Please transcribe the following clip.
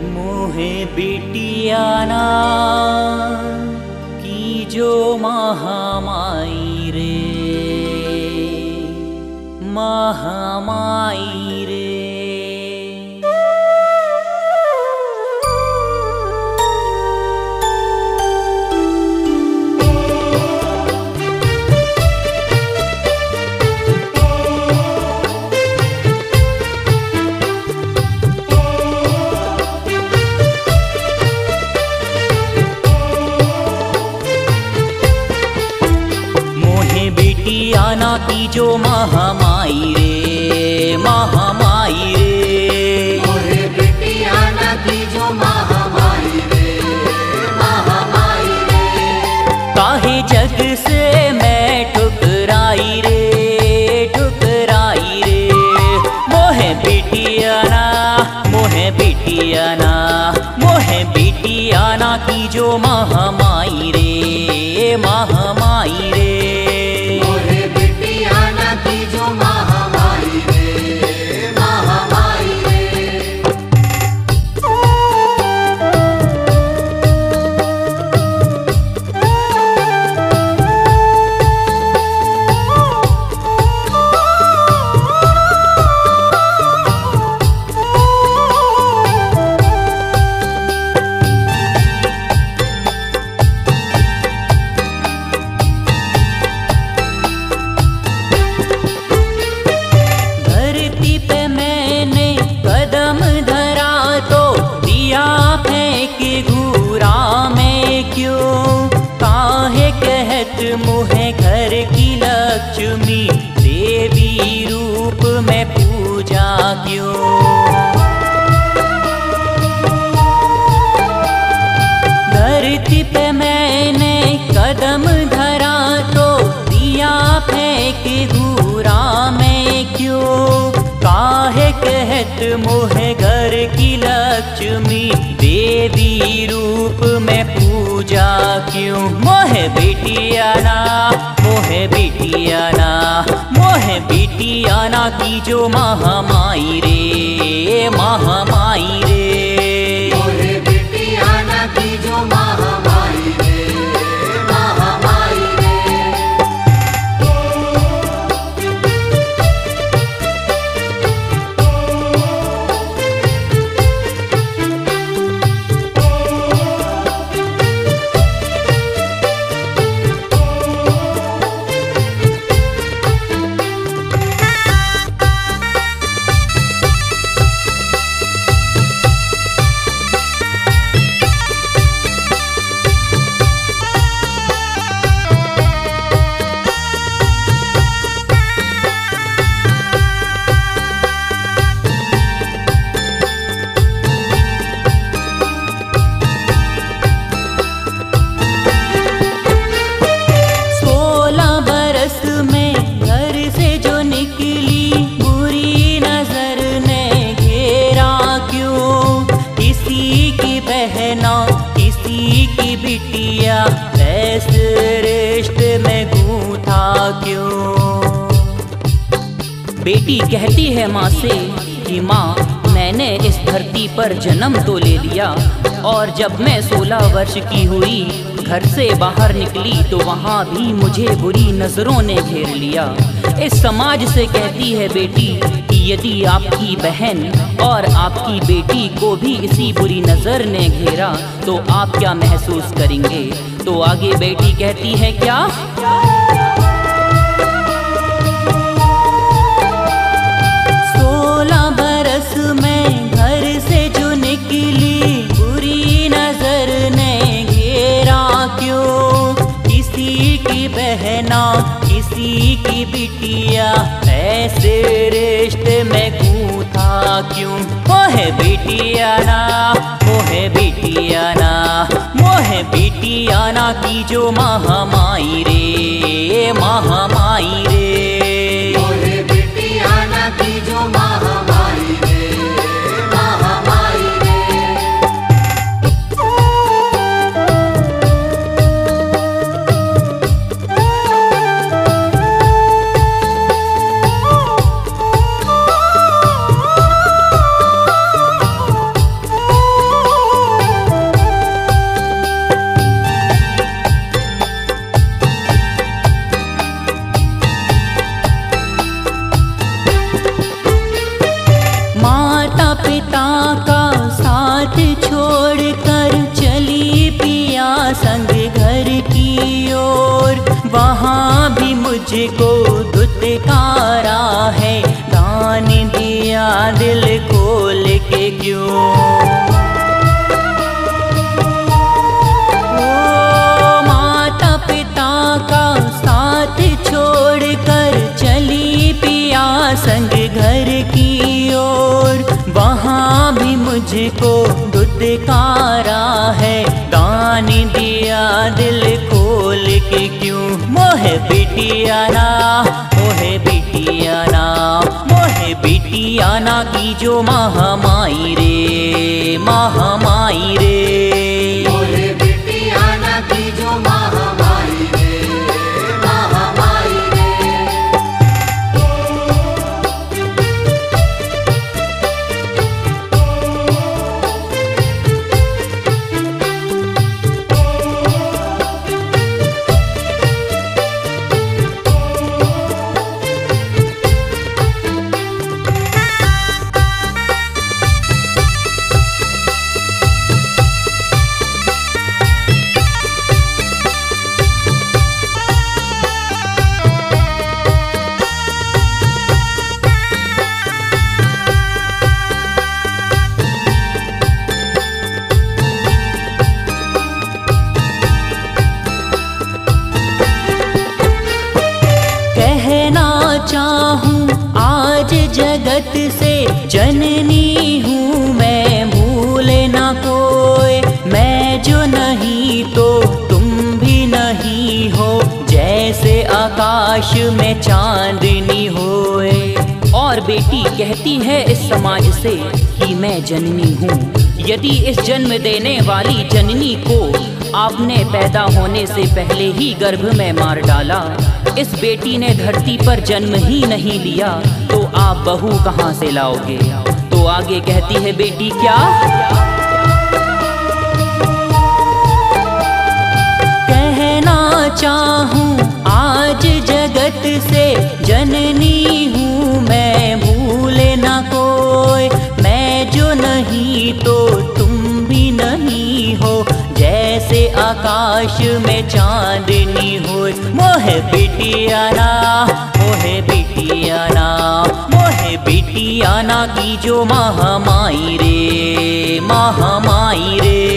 मोहे बिटियाना की जो महामाई रे, महामाई रे। बिटियाना की जो महामाई रे, महामाई रे। मोहे बिटियाना की जो महामाई रे, महामाई रे। काहे जग से मैं ठुकराई रे, ठुकराई रे। मोहे बिटियाना, मोहे बिटियाना, मोहे बिटियाना की जो महामाई रे, महामाई रे। की जो महामाई रे, महामाई रे। मोहे घर की लक्ष्मी देवी रूप में पूजा क्यों? धरती पे मैंने कदम धरा तो दिया फेंक घूरा में क्यों? काहे कहत मोहे घर की लक्ष्मी देवी रूप में पूजा क्यों? मोहे बिटियाना, मोहे बिटियाना, मोहे बिटियाना की जो महामाई रे, महामाई रे। मोहे बिटियाना की जो महामाई रे, महामाई रे। किसी की बिटिया ऐसे रिश्ते में गूंथा क्यों? बेटी कहती है माँ से कि माँ मैंने इस धरती पर जन्म तो ले लिया, और जब मैं 16 वर्ष की हुई घर से बाहर निकली तो वहाँ भी मुझे बुरी नजरों ने घेर लिया। इस समाज से कहती है बेटी कि यदि आपकी बहन और आपकी बेटी को भी इसी बुरी नजर ने घेरा तो आप क्या महसूस करेंगे? तो आगे बेटी कहती है क्या? 16 बरस में घर से जो निकली बुरी नजर ने घेरा क्यों? किसी की बहना किसी की बिटिया ऐसे रिश्ते में गूंथा क्यों? मोहे बिटियाना, मोहे बिटियाना, मोहे बिटियाना की जो महामाई रे, महामाई रे। मोहे बिटियाना की जो महामाई रे, महामाई रे। पिता का साथ छोड़कर चली पिया संग घर की ओर। वहाँ भी मुझको दुत्कारा है, दान दिया दिल खोल के क्यों। ओ माता पिता का साथ छोड़कर चली पिया संग घर की ओर। वहाँ भी मुझको दुत्कारा है, दान दिया दिल खोल के क्यों। मोहे बिटिया ना, मोहे बिटिया ना, मोहे बिटिया ना की जो महामाई रे, महामाई रे। मोहे बिटिया ना की जो महामाई रे, महामाई रे। चाहूं आज जगत से जननी हूँ मैं, भूले ना कोई। मैं जो नहीं तो तुम भी नहीं हो, जैसे आकाश में चांदनी होए। और बेटी कहती है इस समाज से कि मैं जननी हूँ। यदि इस जन्म देने वाली जननी को आपने पैदा होने से पहले ही गर्भ में मार डाला, इस बेटी ने धरती पर जन्म ही नहीं लिया, तो आप बहू कहाँ से लाओगे। तो आगे कहती है बेटी क्या, कहना चाहूँ आज जगत से जननी हूँ मैं, भूले ना कोई। मैं जो नहीं तो तुम भी नहीं हो, जैसे आकाश में चांदनी हो। मोहे बिटिया ना, मोहे बिटिया ना, मोहे बिटिया ना की जो महामाई रे, महामाई रे।